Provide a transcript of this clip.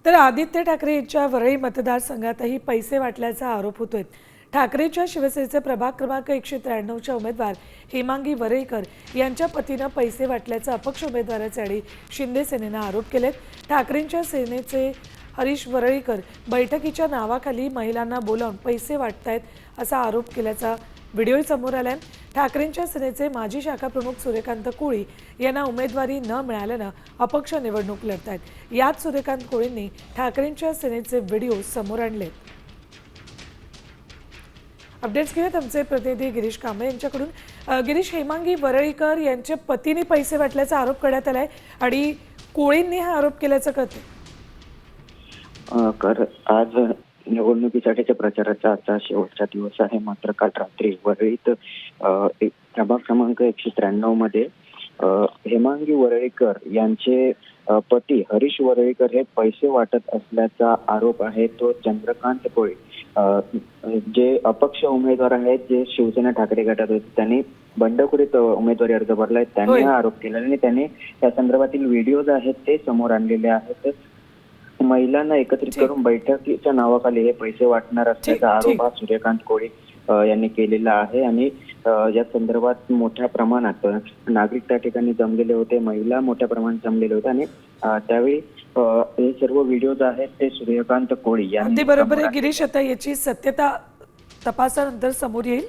तर आदित्य ठाकरे यांच्या वरळी मतदारसंघातही पैसे वाटल्याचा आरोप होतोय। ठाकरेंच्या शिवसेनेचे प्रभाग क्रमांक 193च्या उमेदवार हेमांगी वरळीकर यांच्या पतीने पैसे वाटल्याचा अपक्ष उमेदवाराचे आणि शिंदे सेनेने आरोप केलेत। ठाकरेंच्या सेनेचे हरीश वरळीकर बैठकीच्या नावाखाली महिलांना बोलावून पैसे वाटतायत असा आरोप केल्याचा व्हिडिओ समोर आलाय। ठाकरेंच्या सेनेचे माजी शाखा प्रमुख सूर्यकांत कोळी यांना उमेदवारी न मिळाल्याने अपक्ष निवडणूक लढतायत। यात सूर्यकांत कोळींनी ठाकरेंच्या सेनेचे व्हिडिओ समोर आणले। अपडेट्स घेऊयात आमचे प्रतिनिधी गिरीश कांबळे यांच्याकडून। गिरीश, हेमांगी वरळीकर यांच्या पतीने पैसे वाटल्याचा आरोप करण्यात आलाय आणि कोळींनी हा आरोप केल्याचं कळतंय। आज निवडणुकीसाठीच्या प्रचाराचा आजचा शेवटचा दिवस आहे, मात्र काल रात्री वरळीत प्रभाग क्रमांक 193 मध्ये हेमांगी वरळीकर यांचे पती हरीश वरळीकर हे पैसे वाटत असल्याचा आरोप आहे। तो चंद्रकांत कोळी जे अपक्ष उमेदवार आहेत, जे शिवसेना ठाकरे गटात होते, त्यांनी बंडखोरीत उमेदवारी अर्ज भरलाय। त्यांनी हा आरोप केला आणि त्यांनी त्या संदर्भातील व्हिडिओज आहेत ते समोर आणलेले आहेत। महिलांना एकत्रित करून बैठकीच्या नावाखाली हे पैसे वाटणार असल्याचा आरोप हा सूर्यकांत कोळी यांनी केलेला आहे आणि या संदर्भात मोठ्या प्रमाणात नागरिक त्या ठिकाणी जमलेले होते, महिला मोठ्या प्रमाणात जमलेले होते आणि त्यावेळी हे सर्व व्हिडिओज आहेत ते सूर्यकांत कोळी यांनी अगदी बरोबर आहे गिरीश, आता याची सत्यता तपासानंतर समोर येईल।